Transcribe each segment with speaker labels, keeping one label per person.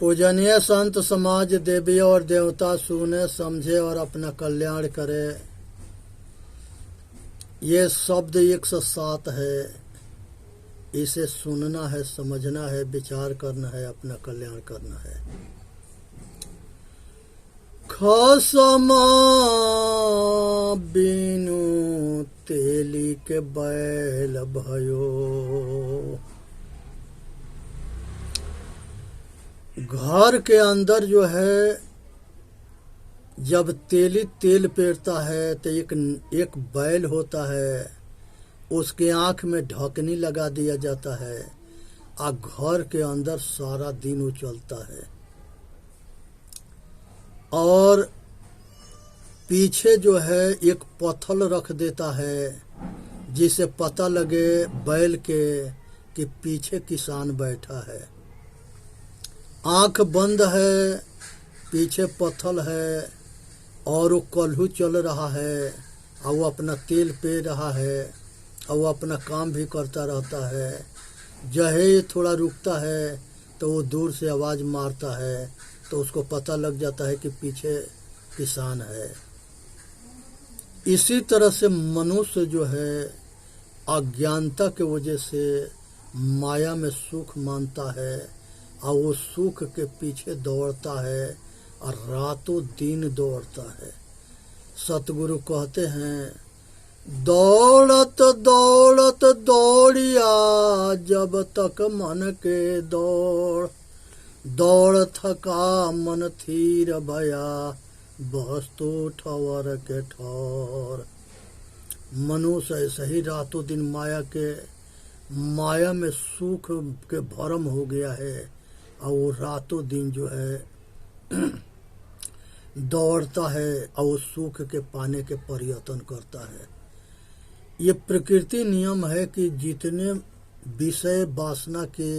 Speaker 1: पूजनीय संत समाज देवी और देवता सुने समझे और अपना कल्याण करे। ये शब्द 107 है। इसे सुनना है, समझना है, विचार करना है, अपना कल्याण करना है। खसमा बिनु तेली के बैल भयो, घर के अंदर जो है जब तेली तेल पेरता है तो एक बैल होता है, उसके आँख में ढकनी लगा दिया जाता है और घर के अंदर सारा दिन उचलता है। और पीछे जो है एक पत्थर रख देता है जिसे पता लगे बैल के कि पीछे किसान बैठा है। आँख बंद है, पीछे पत्थर है और वो कल्हू चल रहा है और वो अपना तेल पे रहा है और वो अपना काम भी करता रहता है। जहे थोड़ा रुकता है तो वो दूर से आवाज़ मारता है तो उसको पता लग जाता है कि पीछे किसान है। इसी तरह से मनुष्य जो है अज्ञानता के वजह से माया में सुख मानता है और वो सुख के पीछे दौड़ता है और रातों दिन दौड़ता है। सतगुरु कहते हैं, दौड़त दौड़त दौड़िया जब तक मन के दौड़, दौड़ थका मन थीर भया वस्तु ठवर के ठौर। मनुष्य ऐसे ही रातों दिन माया में सुख के भरम हो गया है और वो रातों दिन जो है दौड़ता है और वो सुख के पाने के प्रयत्न करता है। ये प्रकृति नियम है कि जितने विषय वासना के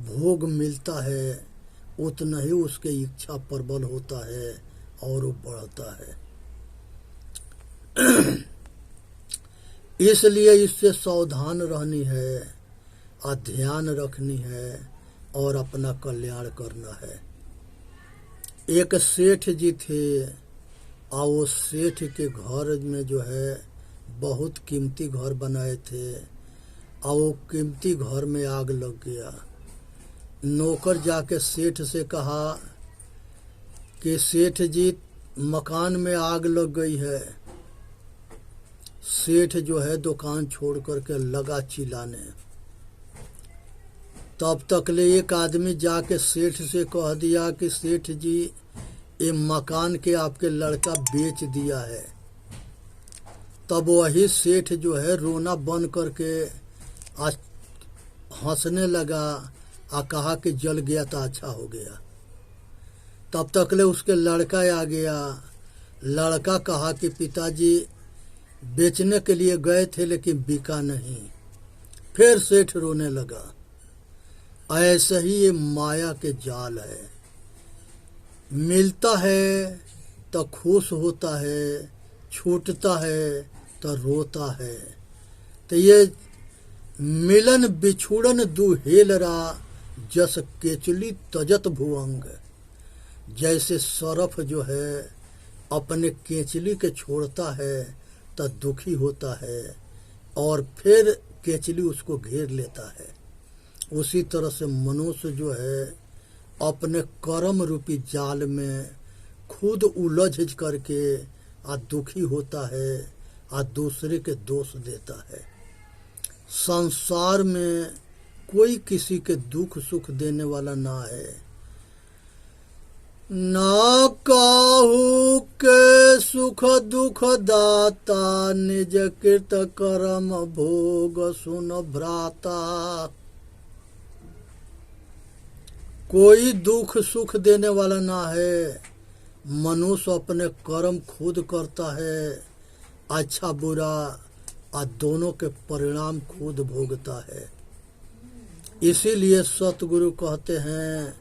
Speaker 1: भोग मिलता है उतना ही उसके इच्छा प्रबल होता है और वो बढ़ता है। इसलिए इससे सावधान रहनी है और ध्यान रखनी है और अपना कल्याण करना है। एक सेठ जी थे और वो सेठ के घर में जो है बहुत कीमती घर बनाए थे और वो कीमती घर में आग लग गया। नौकर जाके सेठ से कहा कि सेठ जी मकान में आग लग गई है। सेठ जो है दुकान छोड़ करके लगा चिल्लाने। तब तक ले एक आदमी जाके सेठ से कह दिया कि सेठ जी ये मकान के आपके लड़का बेच दिया है। तब वही सेठ जो है रोना बंद करके आज हंसने लगा और कहा कि जल गया तो अच्छा हो गया। तब तक ले उसके लड़का आ गया। लड़का कहा कि पिताजी बेचने के लिए गए थे लेकिन बिका नहीं। फिर सेठ रोने लगा। ऐसे ही ये माया के जाल है। मिलता है तो खुश होता है, छूटता है तो रोता है। तो ये मिलन बिछुड़न दुहेलरा जस केचली तजत भुवंग। जैसे सरफ जो है अपने केचली के छोड़ता है तो दुखी होता है और फिर केचली उसको घेर लेता है। उसी तरह से मनुष्य जो है अपने कर्म रूपी जाल में खुद उलझ करके दुखी होता है और दूसरे के दोष देता है। संसार में कोई किसी के दुख सुख देने वाला ना है। ना काहू के सुख दुख दाता, निज कृत कर्म भोग सुन भ्राता। कोई दुख सुख देने वाला ना है। मनुष्य अपने कर्म खुद करता है, अच्छा बुरा और दोनों के परिणाम खुद भोगता है। इसीलिए सतगुरु कहते हैं,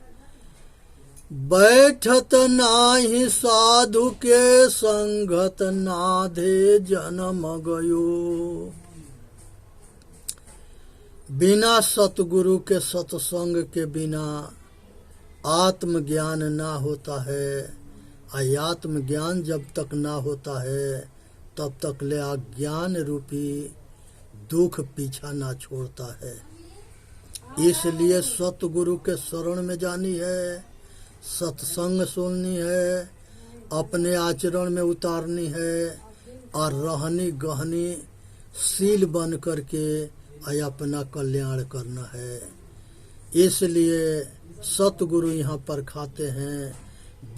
Speaker 1: बैठत नाही साधु के संगत, नाधे जन्म गयो। बिना सतगुरु के सत्संग के बिना आत्मज्ञान ना होता है। आत्मज्ञान जब तक ना होता है तब तक ले अज्ञान रूपी दुख पीछा ना छोड़ता है। इसलिए सतगुरु के शरण में जानी है, सत्संग सुननी है, अपने आचरण में उतारनी है और रहनी गहनी सील बन करके अपना कल्याण करना है। इसलिए सतगुरु यहाँ पर खाते हैं,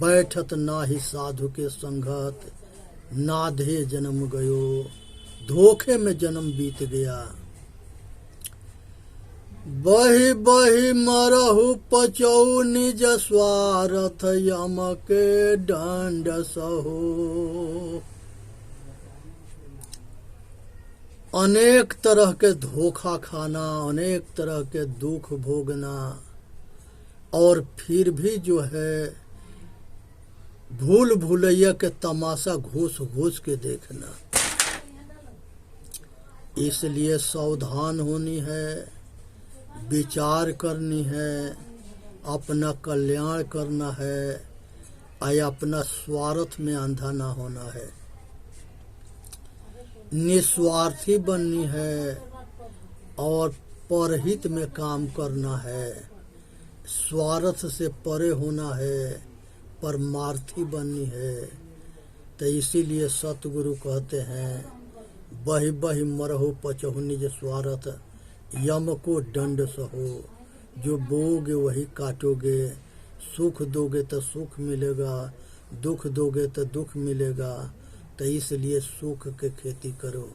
Speaker 1: बैठत ना ही साधु के संगत, नाधे जन्म गयो, धोखे में जन्म बीत गया। बही बही मरहु पचौ निज स्वार्थ, यम के दंड सहो। अनेक तरह के धोखा खाना, अनेक तरह के दुख भोगना, और फिर भी जो है भूल भुलैया के तमाशा घूस घूस के देखना। इसलिए सावधान होनी है, विचार करनी है, अपना कल्याण करना है, अपना स्वार्थ में अंधा ना होना है, निस्वार्थी बननी है और परहित में काम करना है। स्वार्थ से परे होना है, परमार्थी बननी है। तो इसीलिए सतगुरु कहते हैं, बही बही मरहो पचहु निज स्वार्थ, यम को दंड सहो। जो बोगे वही काटोगे, सुख दोगे तो सुख मिलेगा, दुख दोगे तो दुख मिलेगा। तो इसलिए सुख के खेती करो।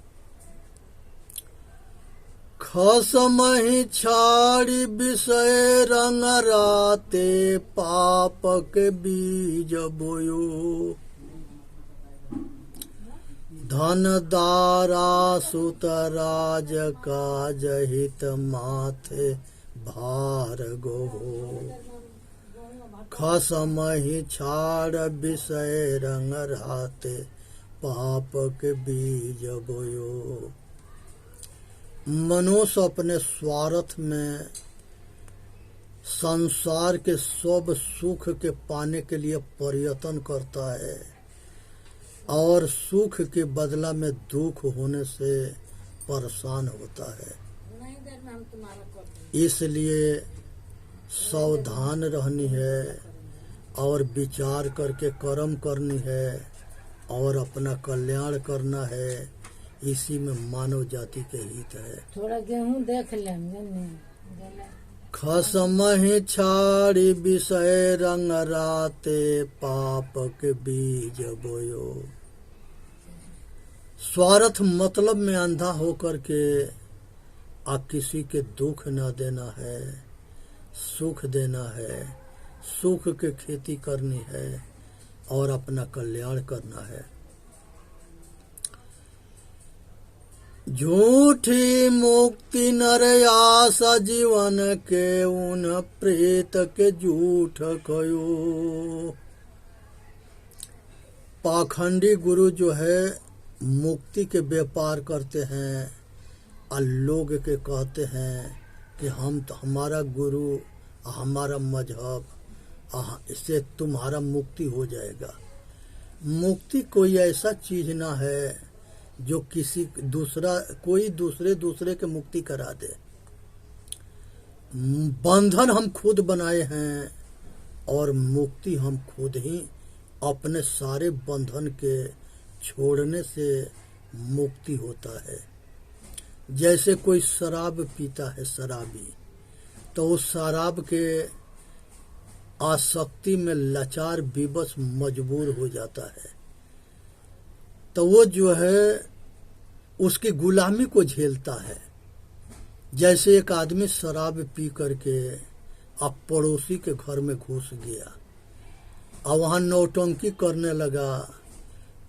Speaker 1: खसमहि छाड़ी विषय रंग राते, पाप के बीज बोयो। धन दारा सुत राज काज, हित माथे भार गोहो। खसमहि छाड़ विषय रंग राते, पाप के बीज बोयो। मनुष्य अपने स्वार्थ में संसार के सब सुख के पाने के लिए प्रयत्न करता है और सुख के बदला में दुख होने से परेशान होता है। इसलिए सावधान रहनी है और विचार करके कर्म करनी है और अपना कल्याण करना है। इसी में मानव जाति के हित है।
Speaker 2: थोड़ा गेहूं देख लेंगे।
Speaker 1: खसमहि छाड़ी विषय रंग राते, पाप के बीज बोयो। स्वार्थ मतलब में अंधा होकर के किसी के दुख न देना है, सुख देना है, सुख के खेती करनी है और अपना कल्याण करना है। झूठी मुक्ति नर आशा, जीवन के उन प्रेत के झूठ कयो। पाखंडी गुरु जो है मुक्ति के व्यापार करते हैं और लोग के कहते हैं कि हम तो हमारा गुरु, हमारा मजहब, इससे तुम्हारा मुक्ति हो जाएगा। मुक्ति कोई ऐसा चीज ना है जो किसी कोई दूसरे के मुक्ति करा दे। बंधन हम खुद बनाए हैं और मुक्ति हम खुद ही अपने सारे बंधन के छोड़ने से मुक्ति होता है। जैसे कोई शराब पीता है, शराबी, तो उस शराब के आसक्ति में लाचार विवश मजबूर हो जाता है, तो वो जो है उसकी गुलामी को झेलता है। जैसे एक आदमी शराब पी करके अब पड़ोसी के घर में घुस गया और वहाँ नौटंकी करने लगा।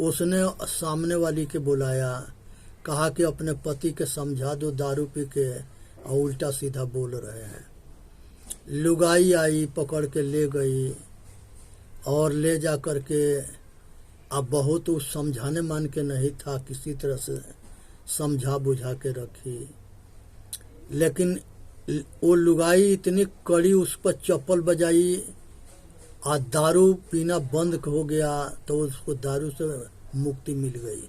Speaker 1: उसने सामने वाली के बुलाया, कहा कि अपने पति के समझा दो, दारू पी के और उल्टा सीधा बोल रहे हैं। लुगाई आई, पकड़ के ले गई और ले जा करके अब बहुत उस समझाने मान के नहीं था, किसी तरह से समझा बुझा के रखी। लेकिन वो लुगाई इतनी कड़ी उस पर चप्पल बजाई आज दारू पीना बंद हो गया तो उसको दारू से मुक्ति मिल गई।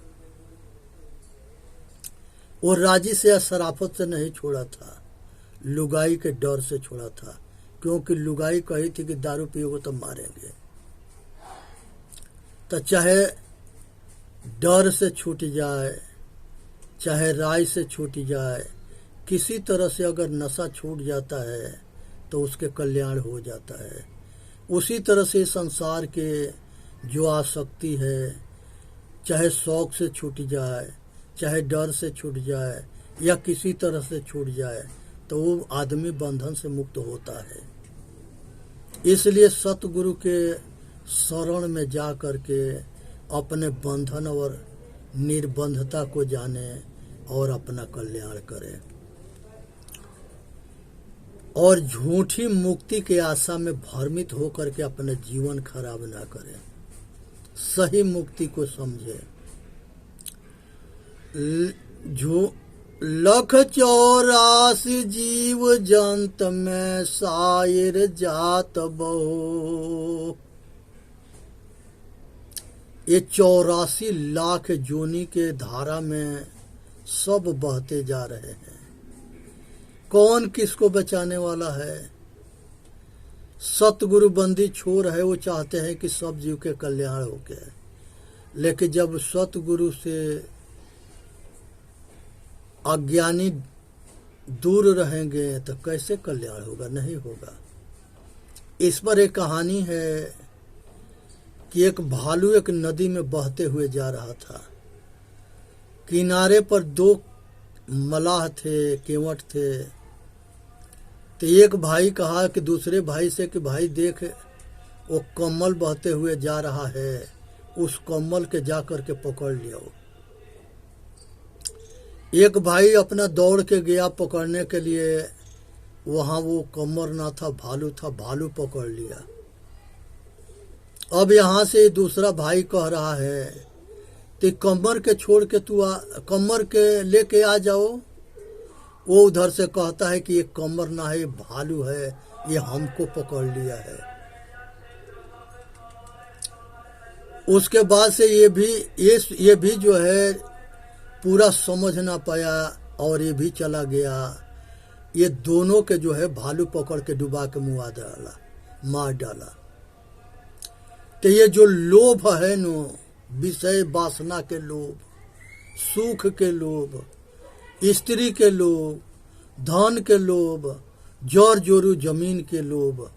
Speaker 1: वो राजी से या शराफत से नहीं छोड़ा था, लुगाई के डर से छोड़ा था, क्योंकि लुगाई कही थी कि दारू पियोगे तो मारेंगे। तो चाहे डर से छूट जाए, चाहे राय से छूट जाए, किसी तरह से अगर नशा छूट जाता है तो उसके कल्याण हो जाता है। उसी तरह से संसार के जो आसक्ति है, चाहे शौक से छूट जाए, चाहे डर से छूट जाए या किसी तरह से छूट जाए, तो वो आदमी बंधन से मुक्त होता है। इसलिए सतगुरु के शरण में जा करके अपने बंधन और निर्बंधता को जाने और अपना कल्याण करे, और झूठी मुक्ति के आशा में भ्रमित होकर के अपना जीवन खराब ना करे। सही मुक्ति को समझे। लख 84 जीव जंत में सायर जात बहो। ये 84 लाख जोनी के धारा में सब बहते जा रहे हैं। कौन किसको बचाने वाला है? सतगुरु बंदी छोर है, वो चाहते हैं कि सब जीव के कल्याण हो के, लेकिन जब सतगुरु से अज्ञानी दूर रहेंगे तो कैसे कल्याण होगा? नहीं होगा। इस पर एक कहानी है कि एक भालू एक नदी में बहते हुए जा रहा था। किनारे पर 2 मलाह थे, केवट थे। तो एक भाई कहा कि दूसरे भाई से कि भाई देख, वो कमल बहते हुए जा रहा है, उस कमल के जा करके पकड़ लिया। एक भाई अपना दौड़ के गया पकड़ने के लिए, वहां वो कमर ना था, भालू था, भालू पकड़ लिया। अब यहां से दूसरा भाई कह रहा है तो कमर के छोड़ के कमर के लेके आ जाओ। वो उधर से कहता है कि ये कमर ना है, ये भालू है, ये हमको पकड़ लिया है। उसके बाद से ये भी जो है पूरा समझ ना पाया और ये भी चला गया। ये दोनों के जो है भालू पकड़ के डुबा के मुआ डाला, मार डाला। तो ये जो लोभ है नो, विषय वासना के लोभ, सुख के लोभ, स्त्री के लोभ, धन के लोभ, जोर जोरू जमीन के लोभ,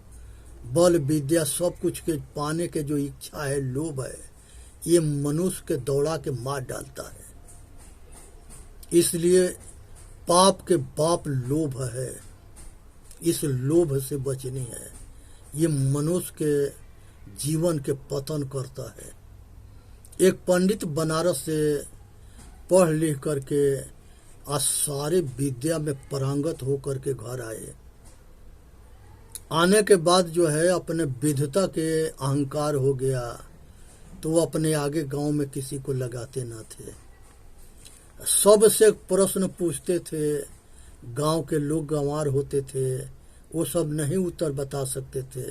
Speaker 1: बल विद्या सब कुछ के पाने के जो इच्छा है, लोभ है, ये मनुष्य के दौड़ा के मार डालता है। इसलिए पाप के बाप लोभ है। इस लोभ से बचनी है। ये मनुष्य के जीवन के पतन करता है। एक पंडित बनारस से पढ़ लिख करके आज सारे विद्या में पारंगत होकर के घर आए। आने के बाद जो है अपने विद्वता के अहंकार हो गया, तो वो अपने आगे गांव में किसी को लगाते न थे। सबसे प्रश्न पूछते थे, गांव के लोग गंवार होते थे, वो सब नहीं उत्तर बता सकते थे।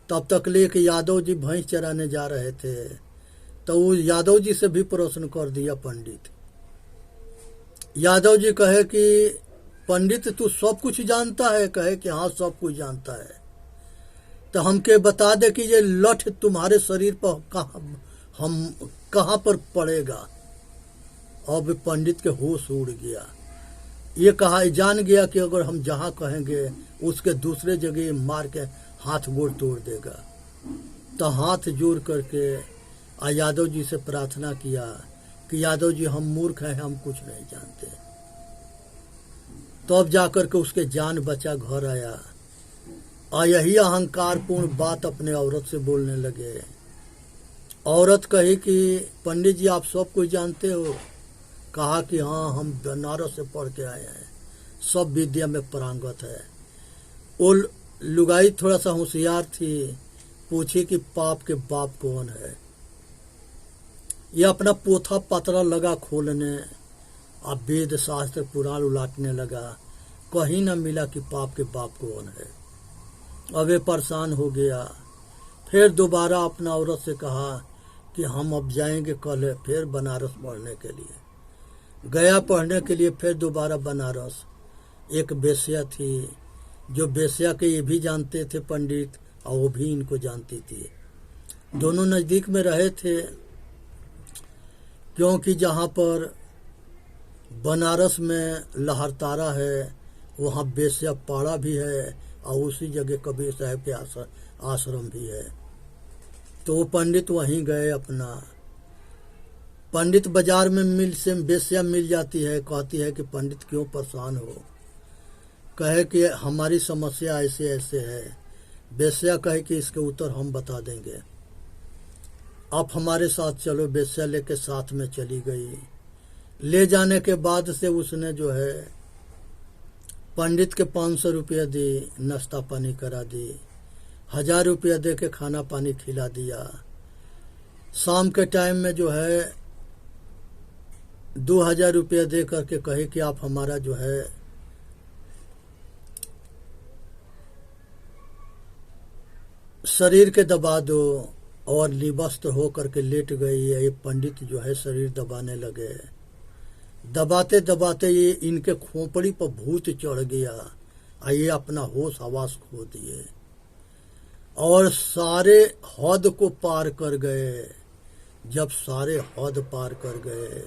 Speaker 1: तब तक लेके यादव जी भैंस चराने जा रहे थे, तो वो यादव जी से भी प्रश्न कर दिया पंडित। यादव जी कहे कि पंडित तू सब कुछ जानता है? कहे कि हाँ सब कुछ जानता है। तो हमके बता दे कि ये लठ तुम्हारे शरीर पर कहाँ पर पड़ेगा। अब पंडित के होश उड़ गया। ये कहा, जान गया कि अगर हम जहाँ कहेंगे उसके दूसरे जगह मार के हाथ गोड़ तोड़ देगा। तो हाथ जोड़ करके यादव जी से प्रार्थना किया कि यादव जी हम मूर्ख हैं, हम कुछ नहीं जानते। तो अब जाकर के उसके जान बचा, घर आया और यही अहंकारपूर्ण बात अपने औरत से बोलने लगे। औरत कही कि पंडित जी आप सब कुछ जानते हो? कहा कि हाँ हम बनारस से पढ़ के आए हैं, सब विद्या में पारंगत है। वो लुगाई थोड़ा सा होशियार थी, पूछी कि पाप के बाप कौन है। ये अपना पोथा पतरा लगा खोलने, अब वेद शास्त्र पुराण उलाटने लगा, कहीं न मिला कि पाप के बाप कौन है। अब ये परेशान हो गया। फिर दोबारा अपना औरत से कहा कि हम अब जाएंगे कल फिर बनारस पढ़ने के लिए। गया पढ़ने के लिए फिर दोबारा बनारस। एक वेश्या थी जो वेश्या के ये भी जानते थे पंडित और वो भी इनको जानती थी। दोनों नज़दीक में रहे थे, क्योंकि जहाँ पर बनारस में लहरतारा है वहाँ वेश्या पाड़ा भी है और उसी जगह कबीर साहब के आश्रम भी है। तो वो पंडित वहीं गए अपना। पंडित बाजार में वेश्या मिल जाती है, कहती है कि पंडित क्यों परेशान हो। कहे कि हमारी समस्या ऐसे ऐसे है। वेश्या कहे कि इसके उत्तर हम बता देंगे, आप हमारे साथ चलो। वेश्या लेके साथ में चली गई। ले जाने के बाद से उसने जो है पंडित के 500 रुपया दी, नाश्ता पानी करा दी, 1000 रुपया दे के खाना पानी खिला दिया। शाम के टाइम में जो है 2000 रुपया दे करके कहे कि आप हमारा जो है शरीर के दबा दो, और निवस्त्र हो करके लेट गई। ये पंडित जो है शरीर दबाने लगे। दबाते दबाते ये इनके खोपड़ी पर भूत चढ़ गया और ये अपना होश हवास खो दिए और सारे हद को पार कर गए। जब सारे हद पार कर गए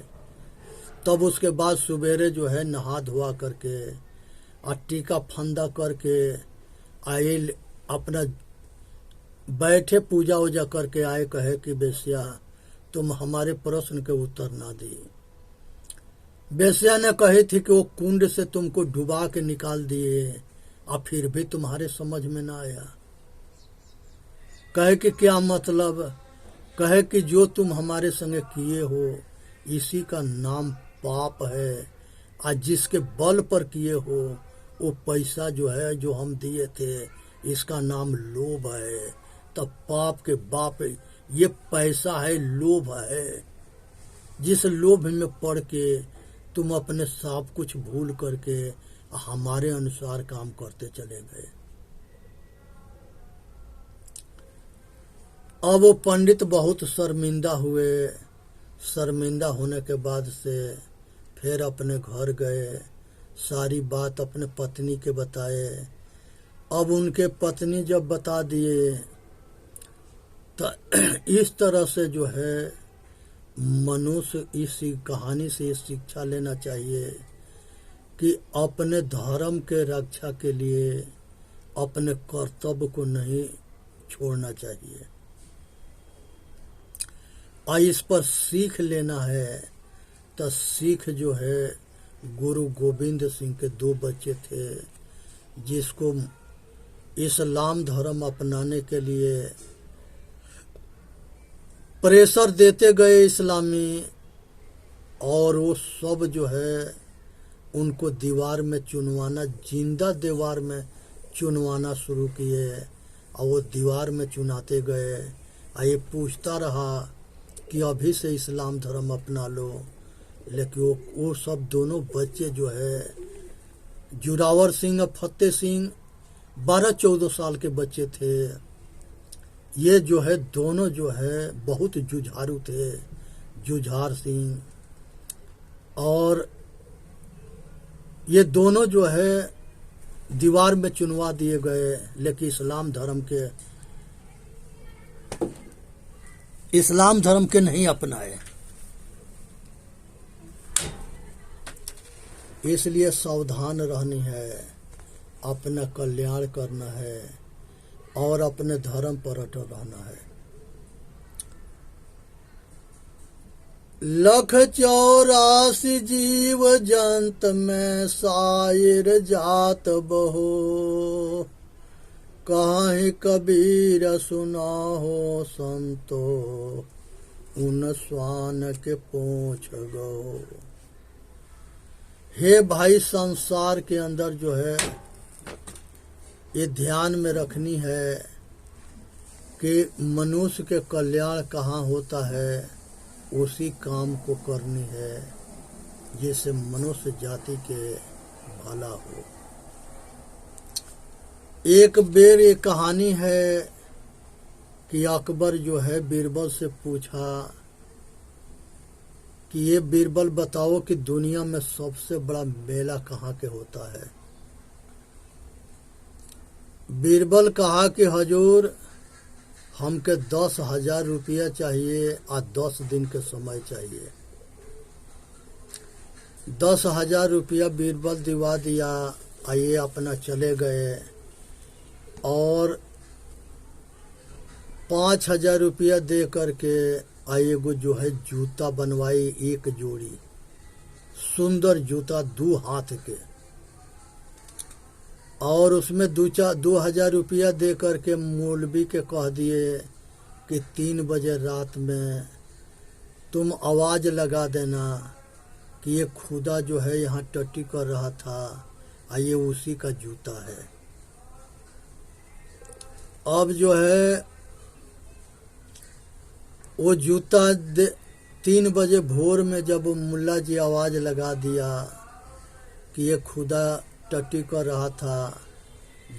Speaker 1: तब उसके बाद सवेरे जो है नहा धोआ करके और टीका फंदा करके आए, अपना बैठे पूजा वूजा करके आए। कहे कि वेश्या तुम हमारे प्रश्न के उत्तर ना दी। वेश्या ने कही थी कि वो कुंड से तुमको डुबा के निकाल दिए और फिर भी तुम्हारे समझ में ना आया। कहे कि क्या मतलब। कहे कि जो तुम हमारे संगे किए हो इसी का नाम पाप है, और जिसके बल पर किए हो वो पैसा जो है जो हम दिए थे इसका नाम लोभ है। तब पाप के बाप ये पैसा है, लोभ है। जिस लोभ में पड़ के तुम अपने सब कुछ भूल करके हमारे अनुसार काम करते चले गए। अब वो पंडित बहुत शर्मिंदा हुए। शर्मिंदा होने के बाद से फिर अपने घर गए, सारी बात अपने पत्नी के बताए। अब उनके पत्नी जब बता दिए तो इस तरह से जो है मनुष्य इस कहानी से शिक्षा लेना चाहिए कि अपने धर्म के रक्षा के लिए अपने कर्तव्य को नहीं छोड़ना चाहिए। और इस पर सीख लेना है तो सीख जो है गुरु गोविंद सिंह के 2 बच्चे थे जिसको इस्लाम धर्म अपनाने के लिए प्रेशर देते गए इस्लामी, और वो सब जो है उनको दीवार में चुनवाना, जिंदा दीवार में चुनवाना शुरू किए। और वो दीवार में चुनाते गए और ये पूछता रहा कि अभी से इस्लाम धर्म अपना लो। लेकिन वो सब दोनों बच्चे जो है जोरावर सिंह और फतेह सिंह 12-14 साल के बच्चे थे। ये जो है दोनों जो है बहुत जुझारू थे, जुझार सिंह। और ये दोनों जो है दीवार में चुनवा दिए गए, लेकिन इस्लाम धर्म के नहीं अपनाए। इसलिए सावधान रहनी है, अपना कल्याण करना है और अपने धर्म पर अटल रहना है। 184 जीव जंत में सायर जात बहो, काहे कबीर सुना हो संतो, उन स्वान के पूछ गो। हे भाई, संसार के अंदर जो है ये ध्यान में रखनी है कि मनुष्य के कल्याण कहाँ होता है, उसी काम को करनी है जिससे मनुष्य जाति के भला हो। एक बेर ये कहानी है कि अकबर जो है बीरबल से पूछा कि ये बीरबल बताओ कि दुनिया में सबसे बड़ा मेला कहाँ के होता है। बीरबल कहा कि हजूर हमके 10,000 रुपया चाहिए और 10 दिन के समय चाहिए। 10,000 रुपया बीरबल दिवा दिया। आइए अपना चले गए और 5,000 रुपया दे करके आएगो जो है जूता बनवाई, एक जोड़ी सुंदर जूता 2 हाथ के, और उसमें 2,000 रुपया दे करके मौलवी के कह दिए कि 3 बजे रात में तुम आवाज़ लगा देना कि ये खुदा जो है यहाँ टट्टी कर रहा था, ये उसी का जूता है। अब जो है वो जूता 3 बजे भोर में जब मुल्ला जी आवाज़ लगा दिया कि ये खुदा टट्टी कर रहा था,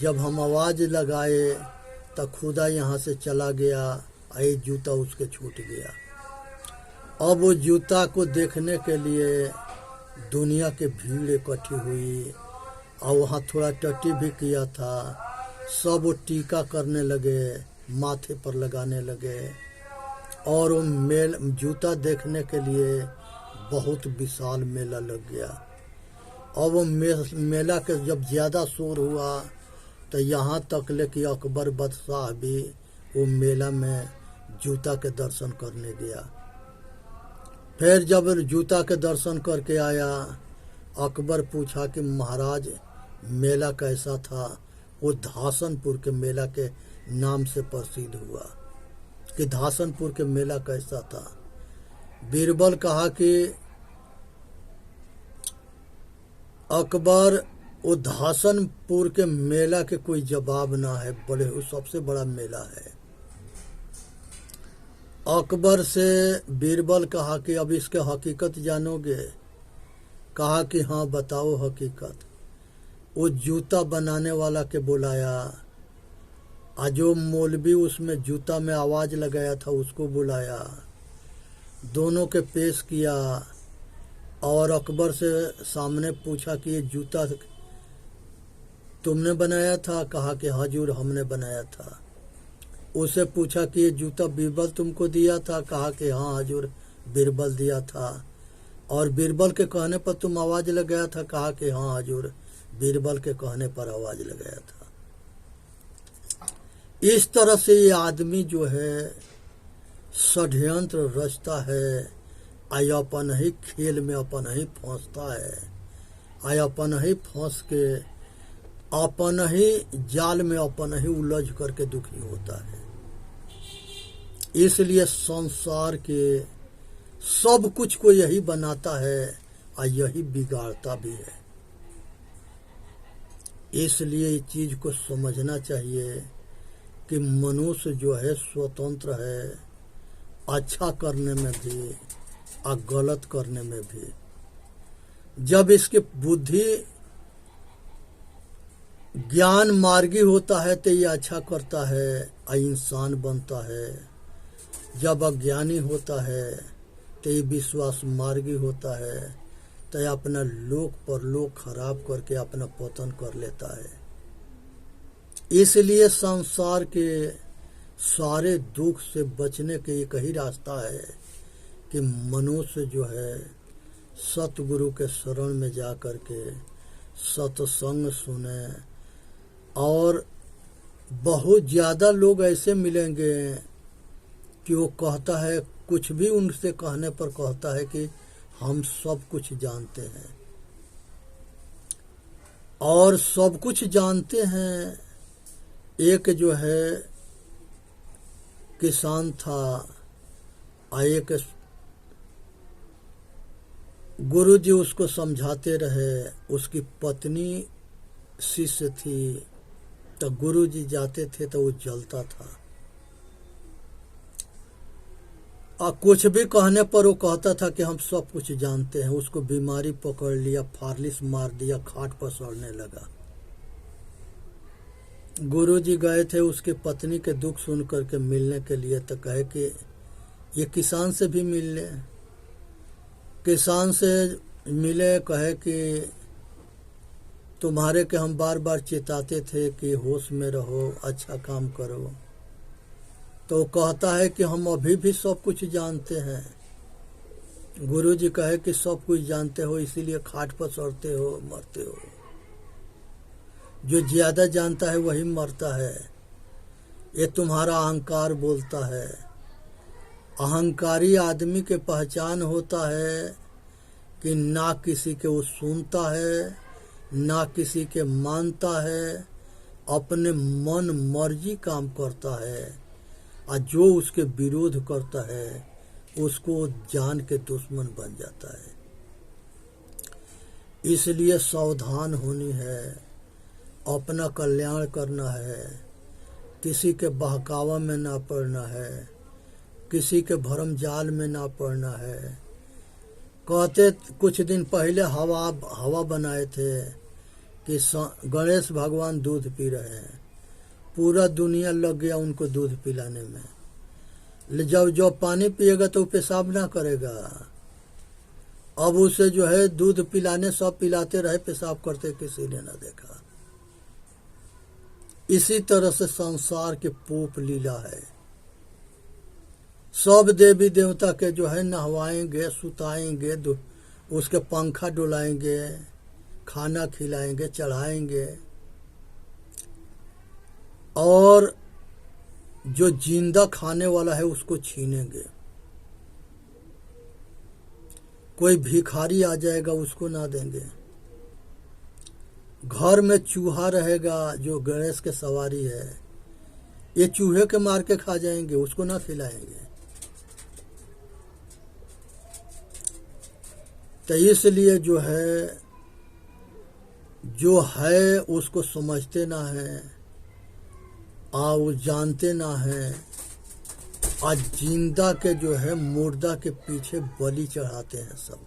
Speaker 1: जब हम आवाज़ लगाए तो खुदा यहाँ से चला गया, ये जूता उसके छूट गया। अब वो जूता को देखने के लिए दुनिया के भीड़ इकट्ठी हुई और वहाँ थोड़ा टट्टी भी किया था। सब वो टीका करने लगे, माथे पर लगाने लगे और वो जूता देखने के लिए बहुत विशाल मेला लग गया। और वो मेला के जब ज़्यादा शोर हुआ तो यहाँ तक ले कि अकबर बादशाह भी वो मेला में जूता के दर्शन करने गया। फिर जब जूता के दर्शन करके आया, अकबर पूछा कि महाराज मेला कैसा था। वो धासनपुर के मेला के नाम से प्रसिद्ध हुआ कि धासनपुर के मेला कैसा था। बीरबल कहा कि अकबर वो धासनपुर के मेला के कोई जवाब ना है, बड़े वो सबसे बड़ा मेला है। अकबर से बीरबल कहा कि अब इसके हकीकत जानोगे। कहा कि हाँ बताओ हकीकत। वो जूता बनाने वाला के बुलाया, जो मौलवी उसमें जूता में आवाज़ लगाया था उसको बुलाया, दोनों के पेश किया और अकबर से सामने पूछा कि ये जूता तुमने बनाया था। कहा कि हजूर हमने बनाया था। उसे पूछा कि ये जूता बीरबल तुमको दिया था। कहा कि हाँ हजूर बीरबल दिया था। और बीरबल के कहने पर तुम आवाज़ लगाया था। कहा कि हाँ हजूर बीरबल के कहने पर आवाज़ लगाया था। इस तरह से ये आदमी जो है षड्यंत्र रचता है, आय अपन ही खेल में अपन ही फंसता है, आय अपन ही फंस के अपन ही जाल में अपन ही उलझ करके दुखी होता है। इसलिए संसार के सब कुछ को यही बनाता है और यही बिगाड़ता भी है। इसलिए इस चीज को समझना चाहिए कि मनुष्य जो है स्वतंत्र है, अच्छा करने में भी और गलत करने में भी। जब इसकी बुद्धि ज्ञान मार्गी होता है तो ये अच्छा करता है और इंसान बनता है। जब अज्ञानी होता है तो ये विश्वास मार्गी होता है, तो ये अपना लोक परलोक खराब करके अपना पतन कर लेता है। इसलिए संसार के सारे दुख से बचने के एक ही रास्ता है कि मनुष्य जो है सतगुरु के शरण में जा कर के सत्संग सुने। और बहुत ज़्यादा लोग ऐसे मिलेंगे कि वो कहता है, कुछ भी उनसे कहने पर कहता है कि हम सब कुछ जानते हैं और सब कुछ जानते हैं। एक जो है किसान था, एक गुरु जी उसको समझाते रहे। उसकी पत्नी शिष्य थी, तो गुरु जी जाते थे तो वो जलता था और कुछ भी कहने पर वो कहता था कि हम सब कुछ जानते हैं। उसको बीमारी पकड़ लिया, फालिस मार दिया, खाट पर सड़ने लगा। गुरु जी गए थे उसकी पत्नी के दुख सुन करके मिलने के लिए, तो कहे कि ये किसान से भी मिल ले। किसान से मिले, कहे कि तुम्हारे के हम बार बार चेताते थे कि होश में रहो, अच्छा काम करो। तो कहता है कि हम अभी भी सब कुछ जानते हैं। गुरु जी कहे कि सब कुछ जानते हो इसीलिए खाट पर सड़ते हो, मरते हो। जो ज्यादा जानता है वही मरता है। ये तुम्हारा अहंकार बोलता है। अहंकारी आदमी के पहचान होता है कि ना किसी के वो सुनता है, ना किसी के मानता है, अपने मन मर्जी काम करता है, और जो उसके विरोध करता है उसको जान के दुश्मन बन जाता है। इसलिए सावधान होनी है, अपना कल्याण करना है, किसी के बहकावा में ना पड़ना है, किसी के भरम जाल में ना पड़ना है। कहते कुछ दिन पहले हवा बनाए थे कि गणेश भगवान दूध पी रहे हैं, पूरा दुनिया लग गया उनको दूध पिलाने में। जब पानी पिएगा तो पेशाब ना करेगा। अब उसे जो है दूध पिलाने सब पिलाते रहे, पेशाब करते किसी ने ना देखा। इसी तरह से संसार के पोप लीला है। सब देवी देवता के जो है नहवाएंगे, सुताएंगे, उसके पंखा डुलाएंगे, खाना खिलाएंगे, चढ़ाएंगे, और जो जिंदा खाने वाला है उसको छीनेंगे। कोई भिखारी आ जाएगा उसको ना देंगे। घर में चूहा रहेगा जो गणेश के सवारी है, ये चूहे के मार के खा जाएंगे, उसको ना खिलाएंगे। तो इसलिए जो है उसको समझते ना है, वो जानते ना है, आज जिंदा के जो है मुर्दा के पीछे बलि चढ़ाते हैं सब।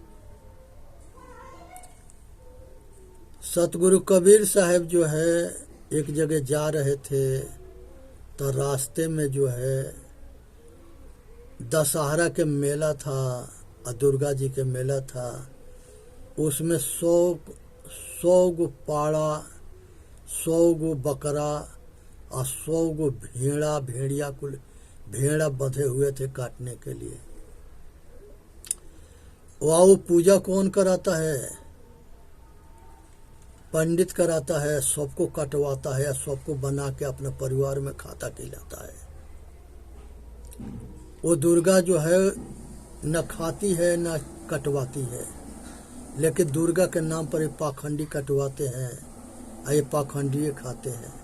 Speaker 1: सतगुरु कबीर साहब जो है एक जगह जा रहे थे, तो रास्ते में जो है दशहरा के मेला था और दुर्गा जी के मेला था। उसमें 100 गो पाड़ा, 100 गो बकरा और 100 गो भेड़ा बंधे हुए थे काटने के लिए। वो पूजा कौन कराता है? पंडित कराता है, सबको कटवाता है, सबको बना के अपने परिवार में खाता खिलाता है। वो दुर्गा जो है न खाती है न कटवाती है, लेकिन दुर्गा के नाम पर ये पाखंडी कटवाते हैं और ये पाखंडी खाते हैं।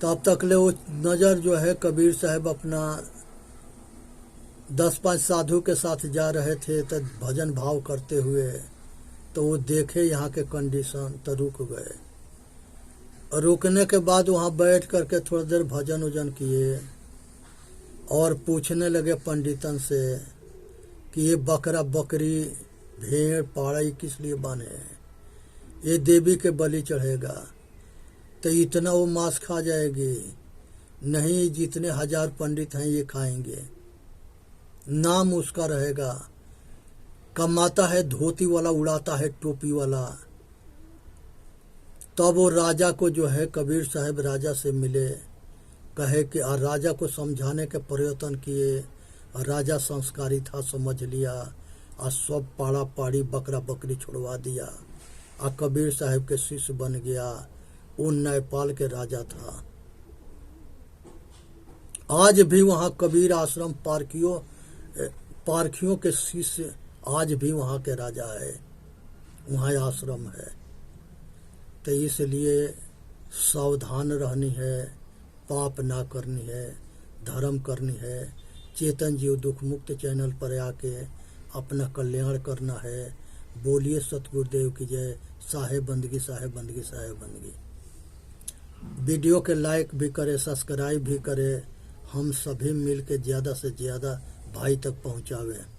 Speaker 1: तब तक ले वो नज़र जो है कबीर साहब अपना 10-5 साधु के साथ जा रहे थे, तो भजन भाव करते हुए, तो वो देखे यहाँ के कंडीशन, तो रुक गए। रुकने के बाद वहाँ बैठ करके थोड़ी देर भजन उजन किए और पूछने लगे पंडितन से कि ये बकरा बकरी भेड़ पाड़ा किस लिए बांधे हैं? ये देवी के बलि चढ़ेगा तो इतना वो मांस खा जाएगी? नहीं, जितने 1000 पंडित हैं ये खाएंगे। नाम उसका रहेगा, कमाता है धोती वाला, उड़ाता है टोपी वाला। तब वो राजा को जो है कबीर साहब राजा से मिले, कहे कि राजा को समझाने के प्रयत्न किए। राजा संस्कारी था, समझ लिया और सब पाड़ा पाड़ी बकरा बकरी छुड़वा दिया और कबीर साहब के शिष्य बन गया। वो नेपाल के राजा था। आज भी वहाँ कबीर आश्रम पारखियों के शिष्य आज भी वहाँ के राजा है, वहाँ आश्रम है। तो इसलिए सावधान रहनी है, पाप ना करनी है, धर्म करनी है। चेतन जीव दुख मुक्त चैनल पर आके अपना कल्याण करना है। बोलिए सतगुरुदेव की जय। साहेब बंदगी, साहेब बंदगी, साहेब बंदगी। वीडियो के लाइक भी करे, सब्सक्राइब भी करे। हम सभी मिल के ज़्यादा से ज़्यादा भाई तक पहुँचावें।